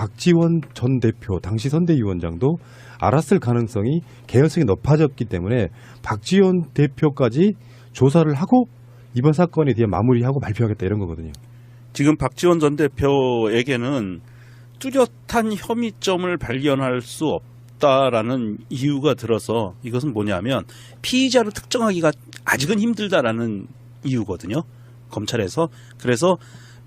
박지원 전 대표 당시 선대위원장도 알았을 가능성이 개연성이 높아졌기 때문에 박지원 대표까지 조사를 하고 이번 사건에 대해 마무리하고 발표하겠다 이런 거거든요. 지금 박지원 전 대표에게는 뚜렷한 혐의점을 발견할 수 없다라는 이유가 들어서 이것은 뭐냐면 피의자를 특정하기가 아직은 힘들다라는 이유거든요. 검찰에서. 그래서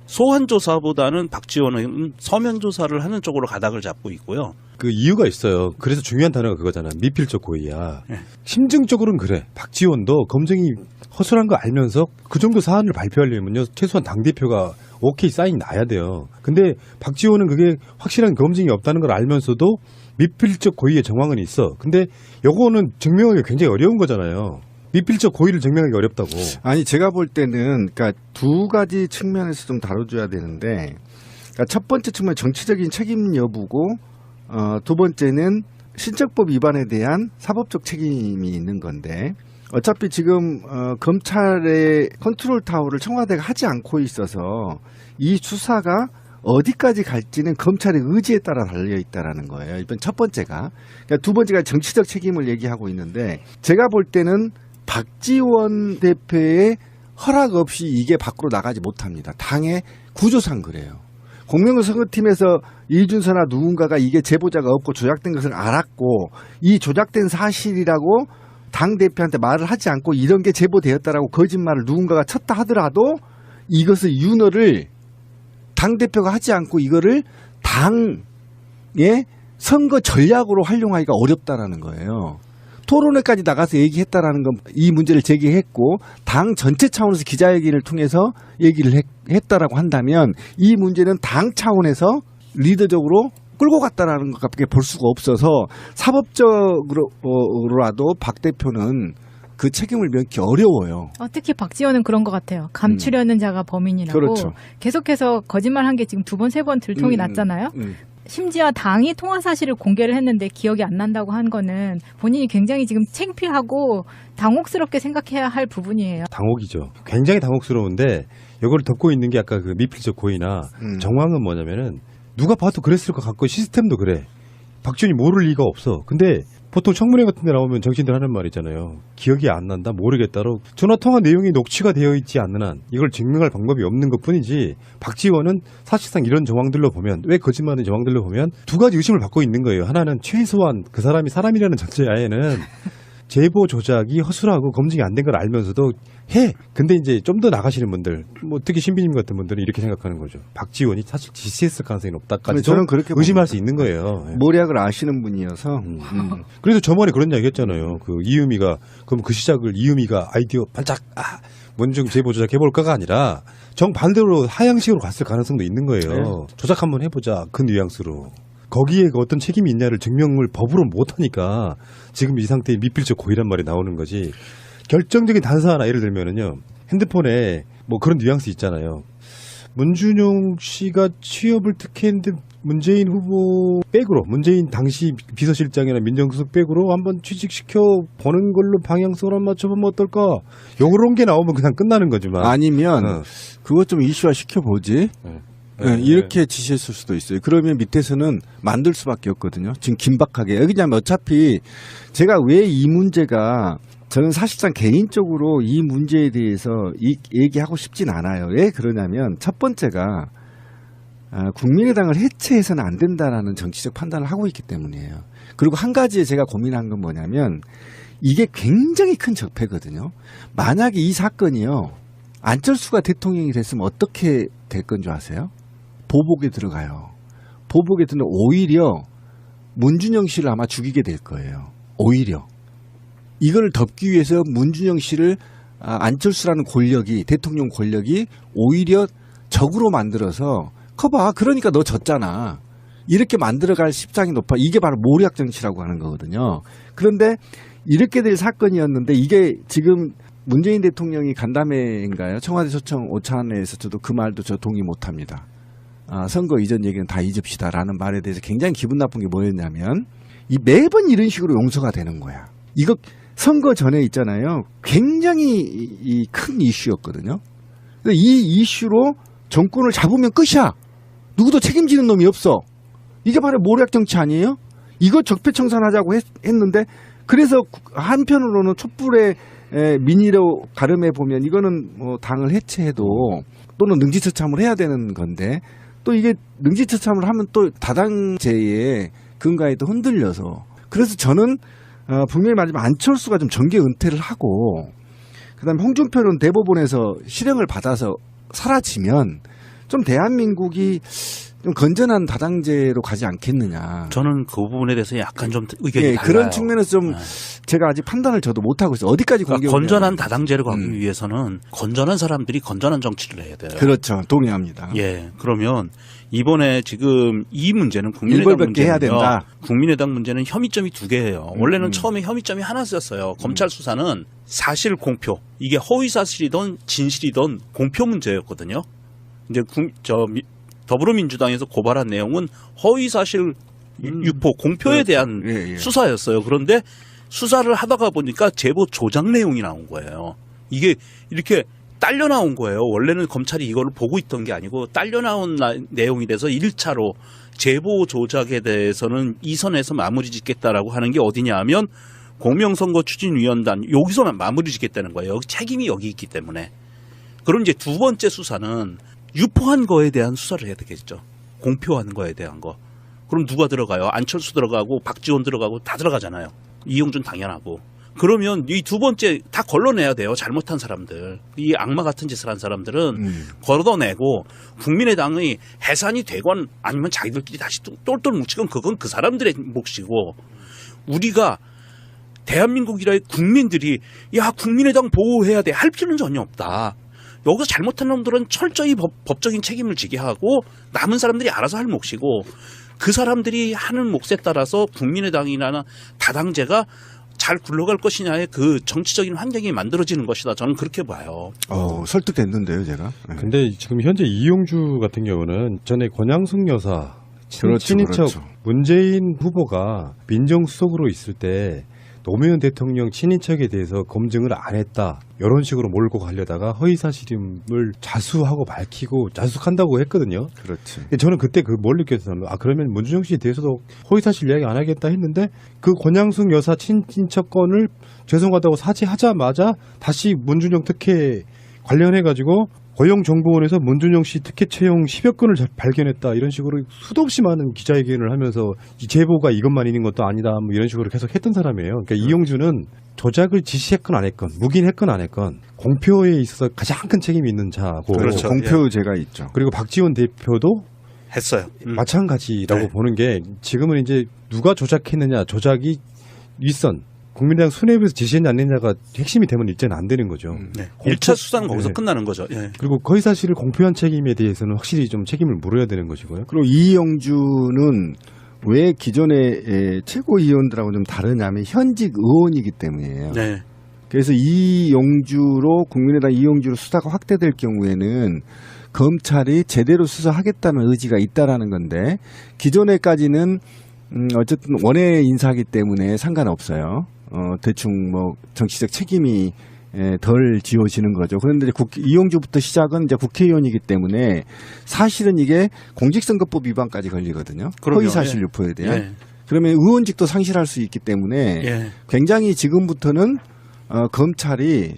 소환 조사보다는 박지원은 서면 조사를 하는 쪽으로 가닥을 잡고 있고요. 그 이유가 있어요. 그래서 중요한 단어가 그거잖아. 미필적 고의야. 심증적으로는 그래. 박지원도 검증이 허술한 거 알면서 그 정도 사안을 발표하려면요. 최소한 당대표가 오케이 사인 나야 돼요. 근데 박지원은 그게 확실한 검증이 없다는 걸 알면서도 미필적 고의의 정황은 있어. 근데 요거는 증명하기 굉장히 어려운 거잖아요. 미필적 고의를 증명하기 어렵다고. 아니 제가 볼 때는 그러니까 두 가지 측면에서 좀 다뤄줘야 되는데 그러니까 첫 번째 측면 정치적인 책임 여부고 두 번째는 신적법 위반에 대한 사법적 책임이 있는 건데 어차피 지금 검찰의 컨트롤 타워를 청와대가 하지 않고 있어서 이 수사가 어디까지 갈지는 검찰의 의지에 따라 달려 있다라는 거예요. 이번 첫 번째가. 그러니까 두 번째가 정치적 책임을 얘기하고 있는데 제가 볼 때는 박지원 대표의 허락 없이 이게 밖으로 나가지 못합니다. 당의 구조상 그래요. 공명선거팀에서 이준서나 누군가가 이게 제보자가 없고 조작된 것을 알았고 이 조작된 사실이라고 당대표한테 말을 하지 않고 이런 게 제보되었다라고 거짓말을 누군가가 쳤다 하더라도 이것을 윤허를 당대표가 하지 않고 이거를 당의 선거 전략으로 활용하기가 어렵다라는 거예요. 토론회까지 나가서 얘기했다라는 건 이 문제를 제기했고 당 전체 차원에서 기자회견을 통해서 얘기를 했다라고 한다면 이 문제는 당 차원에서 리더적으로 끌고 갔다라는 것밖에 볼 수가 없어서 사법적으로라도 박 대표는 그 책임을 면기 어려워요. 특히 박지원은 그런 것 같아요. 감추려는 자가 범인이라고. 그렇죠. 계속해서 거짓말한 게 지금 두 번, 세 번 들통이 났잖아요. 심지어 당이 통화 사실을 공개를 했는데 기억이 안 난다고 한 거는 본인이 굉장히 지금 창피하고 당혹스럽게 생각해야 할 부분이에요. 당혹이죠. 굉장히 당혹스러운데 이걸 덮고 있는 게 아까 그 미필적 고의나 정황은 뭐냐면은 누가 봐도 그랬을 것 같고 시스템도 그래. 박지원이 모를 리가 없어. 근데 보통 청문회 같은 데 나오면 정치인들 하는 말 있잖아요. 기억이 안 난다, 모르겠다로 전화통화 내용이 녹취가 되어 있지 않는 한 이걸 증명할 방법이 없는 것뿐이지 박지원은 사실상 이런 정황들로 보면 왜 거짓말하는 정황들로 보면 두 가지 의심을 받고 있는 거예요. 하나는 최소한 그 사람이 사람이라는 전제하에는 제보 조작이 허술하고 검증이 안 된 걸 알면서도 해. 근데 이제 좀 더 나가시는 분들, 뭐 특히 신비님 같은 분들은 이렇게 생각하는 거죠. 박지원이 사실 지시했을 가능성이 높다까지 저는 그렇게 의심할 수 있는 거예요. 모략을 아시는 분이어서. 그래서 저번에 그런 이야기 했잖아요. 그 이유미가 그럼 그 시작을 이유미가 아이디어 반짝 문중 제보 조작 해볼까가 아니라 정반대로 하향식으로 갔을 가능성도 있는 거예요. 조작 한번 해보자. 그 뉘앙스로. 거기에 어떤 책임이 있냐를 증명을 법으로 못하니까 지금 이 상태의 미필적 고의란 말이 나오는 거지. 결정적인 단서 하나 예를 들면은요. 핸드폰에 뭐 그런 뉘앙스 있잖아요. 문준용 씨가 취업을 특혜했는데 문재인 후보 백으로 문재인 당시 비서실장이나 민정수석 백으로 한번 취직시켜 보는 걸로 방향성을 한번 맞춰보면 어떨까. 요런 게 나오면 그냥 끝나는 거지만. 아니면 그것 좀 이슈화 시켜보지. 이렇게 지시했을 수도 있어요. 그러면 밑에서는 만들 수밖에 없거든요. 지금 긴박하게. 왜냐하면 어차피 제가 왜 이 문제가 저는 사실상 개인적으로 이 문제에 대해서 얘기하고 싶진 않아요. 왜 그러냐면 첫 번째가 국민의당을 해체해서는 안 된다라는 정치적 판단을 하고 있기 때문이에요. 그리고 한 가지에 제가 고민한 건 뭐냐면 이게 굉장히 큰 적폐거든요. 만약에 이 사건이요. 안철수가 대통령이 됐으면 어떻게 될 건 줄 아세요? 보복에 들어가요. 보복에 들면 오히려 문준영 씨를 아마 죽이게 될 거예요. 오히려. 이걸 덮기 위해서 문준영 씨를 안철수라는 권력이 대통령 권력이 오히려 적으로 만들어서 커봐. 그러니까 너 졌잖아. 이렇게 만들어갈 십상이 높아. 이게 바로 모략 정치라고 하는 거거든요. 그런데 이렇게 될 사건이었는데 이게 지금 문재인 대통령이 간담회인가요? 청와대 초청 오찬에서 저도 그 말도 저 동의 못합니다. 선거 이전 얘기는 다 잊읍시다라는 말에 대해서 굉장히 기분 나쁜 게 뭐였냐면 이 매번 이런 식으로 용서가 되는 거야. 이거 선거 전에 있잖아요. 굉장히 큰 이슈였거든요. 이 이슈로 정권을 잡으면 끝이야. 누구도 책임지는 놈이 없어. 이게 바로 모략 정치 아니에요? 이거 적폐청산하자고 했는데 그래서 한편으로는 촛불의 민의로 가름해 보면 이거는 뭐 당을 해체해도 또는 능지처참을 해야 되는 건데 또 이게 능지처참을 하면 또 다당제의 근간이 또 흔들려서 그래서 저는 분명히 말하지만 안철수가 좀 정계 은퇴를 하고 그다음에 홍준표는 대법원에서 실형을 받아서 사라지면 좀 대한민국이 좀 건전한 다당제로 가지 않겠느냐. 저는 그 부분에 대해서 약간 좀 의견이 예, 달라요. 그런 측면에서 좀 제가 아직 판단을 저도 못하고 있어요. 어디까지 그러니까 공개를 건전한 다당제를 가기 위해서는 건전한 사람들이 건전한 정치를 해야 돼요. 그렇죠. 동의합니다. 예, 그러면 이번에 지금 이 문제는 국민의당 일벌백계 해야 문제는요. 된다. 국민의당 문제는 혐의점이 두 개예요. 원래는 처음에 혐의점이 하나였어요. 검찰 수사는 사실 공표, 이게 허위 사실이든 진실이든 공표 문제였거든요. 이제 더불어민주당에서 고발한 내용은 허위 사실 유포, 공표에 대한 예. 수사였어요. 그런데 수사를 하다가 보니까 제보 조작 내용이 나온 거예요. 이게 이렇게 딸려 나온 거예요. 원래는 검찰이 이걸 보고 있던 게 아니고 딸려 나온 내용이 돼서 1차로 제보 조작에 대해서는 이 선에서 마무리 짓겠다라고 하는 게 어디냐 하면 공명선거추진위원단 여기서만 마무리 짓겠다는 거예요. 책임이 여기 있기 때문에. 그럼 이제 두 번째 수사는 유포한 거에 대한 수사를 해야 되겠죠. 공표한 거에 대한 거. 그럼 누가 들어가요? 안철수 들어가고 박지원 들어가고 다 들어가잖아요. 이용준 당연하고. 그러면 이 두 번째 다 걸러내야 돼요. 잘못한 사람들. 이 악마 같은 짓을 한 사람들은 걸어내고 국민의당의 해산이 되건 아니면 자기들끼리 다시 똘똘 뭉치건 그건 그 사람들의 몫이고 우리가 대한민국이라의 국민들이 야 국민의당 보호해야 돼 할 필요는 전혀 없다. 여기서 잘못한 놈들은 철저히 법적인 책임을 지게 하고 남은 사람들이 알아서 할 몫이고 그 사람들이 하는 몫에 따라서 국민의당이나 다당제가 잘 굴러갈 것이냐의 그 정치적인 환경이 만들어지는 것이다. 저는 그렇게 봐요. 설득됐는데요, 제가. 네. 근데 지금 현재 이용주 같은 경우는 전에 권양숙 여사 친인척 그렇죠. 문재인 후보가 민정수석으로 있을 때 노무현 대통령 친인척에 대해서 검증을 안 했다. 이런 식으로 몰고 가려다가 허위사실임을 자수하고 밝히고 자숙한다고 했거든요. 그렇지. 저는 그때 뭘 느꼈냐면 그러면 문준영 씨에 대해서도 허위사실 이야기 안 하겠다 했는데 그 권양숙 여사 친인척 건을 죄송하다고 사죄하자마자 다시 문준영 특혜 관련해가지고 고용정보원에서 문준영 씨 특혜 채용 10여 건을 발견했다 이런 식으로 수도 없이 많은 기자회견을 하면서 이 제보가 이것만 있는 것도 아니다 뭐 이런 식으로 계속 했던 사람이에요. 그러니까 이용주는 조작을 지시했건 안 했건 묵인했건 안 했건 공표에 있어서 가장 큰 책임이 있는 자고 그렇죠. 공표제가 있죠. 그리고 박지원 대표도 했어요. 마찬가지라고 네. 보는 게 지금은 이제 누가 조작했느냐 조작이 윗선 국민의당 수뇌부에서 지시했냐 안 했냐가 핵심이 되면 이제는 안 되는 거죠. 네. 1차 수사는 거기서 끝나는 거죠. 예. 그리고 허위사실을 공표한 책임에 대해서는 확실히 좀 책임을 물어야 되는 것이고요. 그리고 이영주는 왜 기존의 최고위원들하고 좀 다르냐면 현직 의원이기 때문이에요. 네. 그래서 이용주로 국민의당 이용주로 수사가 확대될 경우에는 검찰이 제대로 수사하겠다는 의지가 있다라는 건데 기존에까지는 어쨌든 원외 인사하기 때문에 상관없어요. 대충 뭐 정치적 책임이 덜 지워지는 거죠. 그런데 이용주부터 시작은 이제 국회의원이기 때문에 사실은 이게 공직선거법 위반까지 걸리거든요. 그럼요. 허위사실 예. 유포에 대한. 예. 그러면 의원직도 상실할 수 있기 때문에 예. 굉장히 지금부터는 검찰이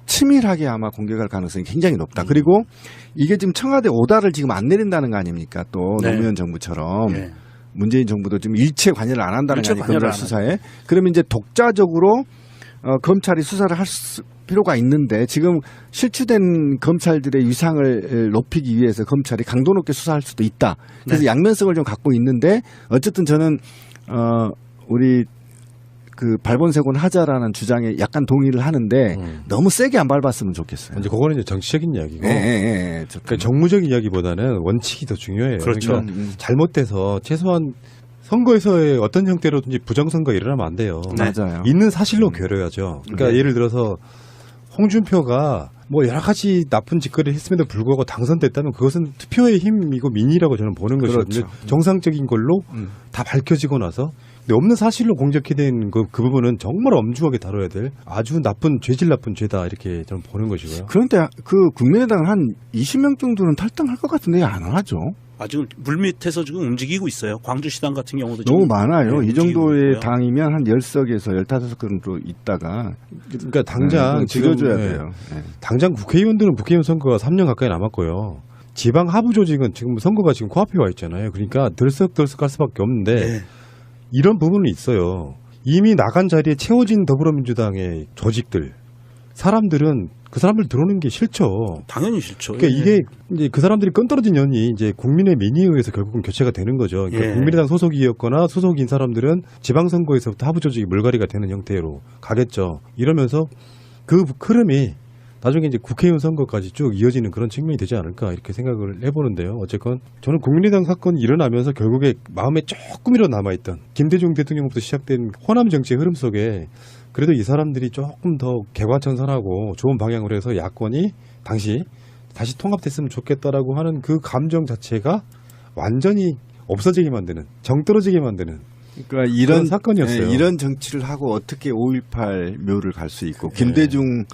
치밀하게 아마 공격할 가능성이 굉장히 높다. 그리고 이게 지금 청와대 오다를 지금 안 내린다는 거 아닙니까? 또 네. 노무현 정부처럼. 예. 문재인 정부도 지금 일체 관여를 안 한다는 거 일체 아니에요. 관여를 검찰 안 수사에. 그러면 이제 독자적으로 검찰이 수사를 할 필요가 있는데 지금 실추된 검찰들의 위상을 높이기 위해서 검찰이 강도 높게 수사할 수도 있다. 그래서 네. 양면성을 좀 갖고 있는데 어쨌든 저는 우리 그 발본색원 하자라는 주장에 약간 동의를 하는데 너무 세게 안 밟았으면 좋겠어요. 이제 그거는 이제 정치적인 이야기고 그러니까 정... 정무적인 이야기보다는 원칙이 더 중요해요. 그렇죠. 그러니까 잘못돼서 최소한 선거에서의 어떤 형태로든지 부정선거 일어나면 안 돼요. 네. 맞아요. 있는 사실로 겨뤄야죠. 그러니까 예를 들어서 홍준표가 뭐 여러 가지 나쁜 짓거리를 했음에도 불구하고 당선됐다면 그것은 투표의 힘이고 민의라고 저는 보는 것이거든요. 그렇죠. 정상적인 걸로 다 밝혀지고 나서 근데 없는 사실로 공격해낸 그 부분은 정말 엄중하게 다뤄야 될 아주 나쁜 죄질 나쁜 죄다 이렇게 저는 보는 것이고요. 그런데 그 국민의당은 한 20명 정도는 탈당할 것 같은데 안 하죠. 아직은 물밑에서 지금 움직이고 있어요. 광주시당 같은 경우도 너무 지금 많아요. 이 움직이고 정도의 있고요. 당이면 한 10석에서 15석으로 있다가 그러니까 당장 지금 줄여줘야 예, 돼요. 네. 당장 국회의원들은 국회의원 선거가 3년 가까이 남았고요. 지방 하부 조직은 지금 선거가 지금 코앞에 와 있잖아요. 그러니까 들썩들썩 할 수밖에 없는데 네. 이런 부분은 있어요. 이미 나간 자리에 채워진 더불어민주당의 조직들, 사람들은 그 사람들 들어오는 게 싫죠. 당연히 싫죠. 그러니까 예. 이게 이제 그 사람들이 끈떨어진 년이 이제 국민의 민의에 의해서 결국은 교체가 되는 거죠. 그러니까 예. 국민의당 소속이었거나 소속인 사람들은 지방선거에서부터 하부 조직이 물갈이가 되는 형태로 가겠죠. 이러면서 그 흐름이 나중에 이제 국회의원 선거까지 쭉 이어지는 그런 측면이 되지 않을까 이렇게 생각을 해보는데요. 어쨌건 저는 국민의당 사건이 일어나면서 결국에 마음에 조금이라도 남아있던 김대중 대통령부터 시작된 호남 정치의 흐름 속에 그래도 이 사람들이 조금 더 개과천선하고 좋은 방향으로 해서 야권이 당시 다시 통합됐으면 좋겠다라고 하는 그 감정 자체가 완전히 없어지게 만드는, 정 떨어지게 만드는 그러니까 그런 사건이었어요. 네, 이런 정치를 하고 어떻게 5.18 묘를 갈 수 있고 김대중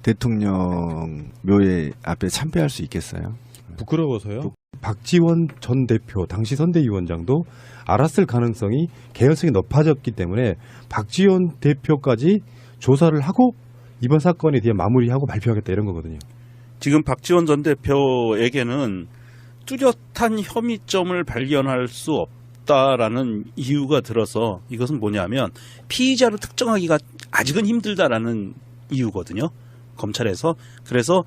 대통령 묘에 앞에 참배할 수 있겠어요? 부끄러워서요. 박지원 전 대표 당시 선대위원장도 알았을 가능성이 개연성이 높아졌기 때문에 박지원 대표까지 조사를 하고 이번 사건에 대해 마무리하고 발표하겠다 이런 거거든요. 지금 박지원 전 대표에게는 뚜렷한 혐의점을 발견할 수 없다라는 이유가 들어서 이것은 뭐냐면 피의자로 특정하기가 아직은 힘들다라는 이유거든요. 검찰에서. 그래서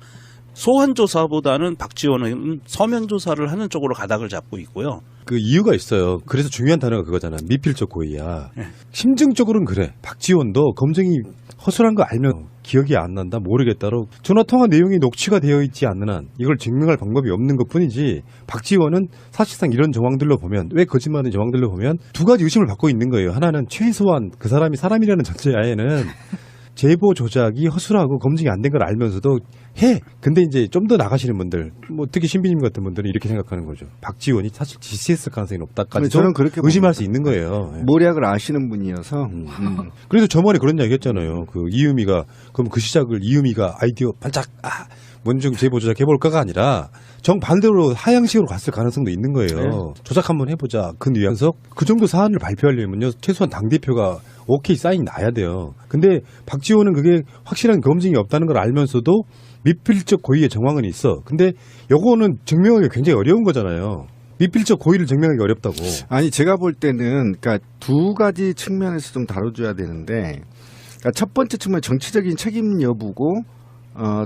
소환 조사보다는 박지원은 서면 조사를 하는 쪽으로 가닥을 잡고 있고요. 그 이유가 있어요. 그래서 중요한 단어가 그거잖아. 미필적 고의야. 네. 심증적으로는 그래. 박지원도 검증이 허술한 거 알면 기억이 안 난다, 모르겠다로 전화 통화 내용이 녹취가 되어 있지 않는 한 이걸 증명할 방법이 없는 것뿐이지. 박지원은 사실상 이런 정황들로 보면, 왜 거짓말하는 정황들로 보면 두 가지 의심을 받고 있는 거예요. 하나는 최소한 그 사람이 사람이라는 전제하에는 제보 조작이 허술하고 검증이 안 된 걸 알면서도 해. 근데 이제 좀 더 나가시는 분들, 뭐 특히 신비님 같은 분들은 이렇게 생각하는 거죠. 박지원이 사실 지시했을 가능성이 높다까지 저는 그렇게 의심할 봅니다. 수 있는 거예요. 예. 모략을 아시는 분이어서 그래서 저번에 그런 이야기 했잖아요. 그 이유미가, 그럼 그 시작을 이유미가 아이디어 반짝, 원중 제보 조작해볼까가 아니라 정반대로 하향식으로 갔을 가능성도 있는 거예요. 조작 한번 해보자. 그 뉘앙스. 그 정도 사안을 발표하려면요. 최소한 당대표가 오케이 사인이 나야 돼요. 근데 박지원은 그게 확실한 검증이 없다는 걸 알면서도 미필적 고의의 정황은 있어. 근데 요거는 증명하기 굉장히 어려운 거잖아요. 미필적 고의를 증명하기 어렵다고. 아니 제가 볼 때는 그러니까 두 가지 측면에서 좀 다뤄줘야 되는데 그러니까 첫 번째 측면 정치적인 책임 여부고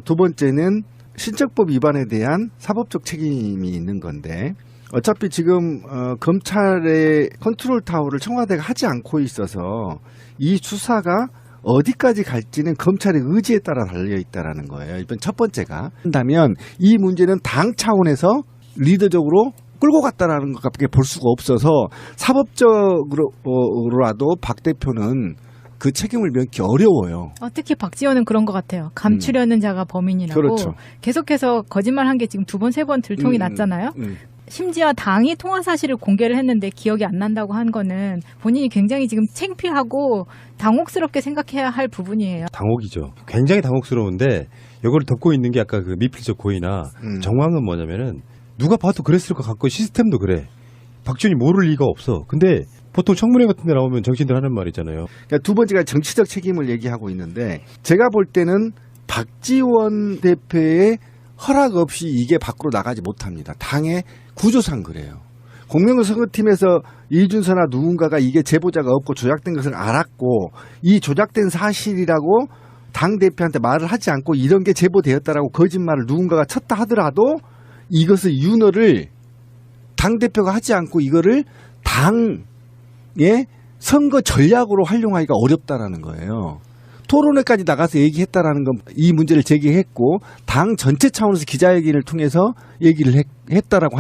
두 번째는 신적법 위반에 대한 사법적 책임이 있는 건데 어차피 지금 검찰의 컨트롤 타워를 청와대가 하지 않고 있어서 이 수사가 어디까지 갈지는 검찰의 의지에 따라 달려있다라는 거예요. 이번 첫 번째가. 한다면 이 문제는 당 차원에서 리더적으로 끌고 갔다라는 것밖에 볼 수가 없어서 사법적으로라도 박 대표는 그 책임을 면키 어려워요. 특히 박지원은 그런 것 같아요. 감추려는 자가 범인이라고. 그렇죠. 계속해서 거짓말한 게 지금 2번, 3번 들통이 났잖아요. 심지어 당이 통화 사실을 공개를 했는데 기억이 안 난다고 한 거는 본인이 굉장히 지금 창피하고 당혹스럽게 생각해야 할 부분이에요. 당혹이죠. 굉장히 당혹스러운데 이걸 덮고 있는 게 아까 그 미필적 고의나 정황은 뭐냐면은 누가 봐도 그랬을 것 같고 시스템도 그래. 박지원이 모를 리가 없어. 근데 보통 청문회 같은 데 나오면 정치인들 하는 말 있잖아요. 그러니까 두 번째가 정치적 책임을 얘기하고 있는데 제가 볼 때는 박지원 대표의 허락 없이 이게 밖으로 나가지 못합니다. 당의 구조상 그래요. 공명을 선거팀에서 이준서나 누군가가 이게 제보자가 없고 조작된 것을 알았고 이 조작된 사실이라고 당대표한테 말을 하지 않고 이런 게 제보되었다라고 거짓말을 누군가가 쳤다 하더라도 이것을 윤허를 당대표가 하지 않고 이거를 당의 선거 전략으로 활용하기가 어렵다라는 거예요. 토론회까지 나가서 얘기했다라는 건 이 문제를 제기했고 당 전체 차원에서 기자회견을 통해서 얘기를 했다라고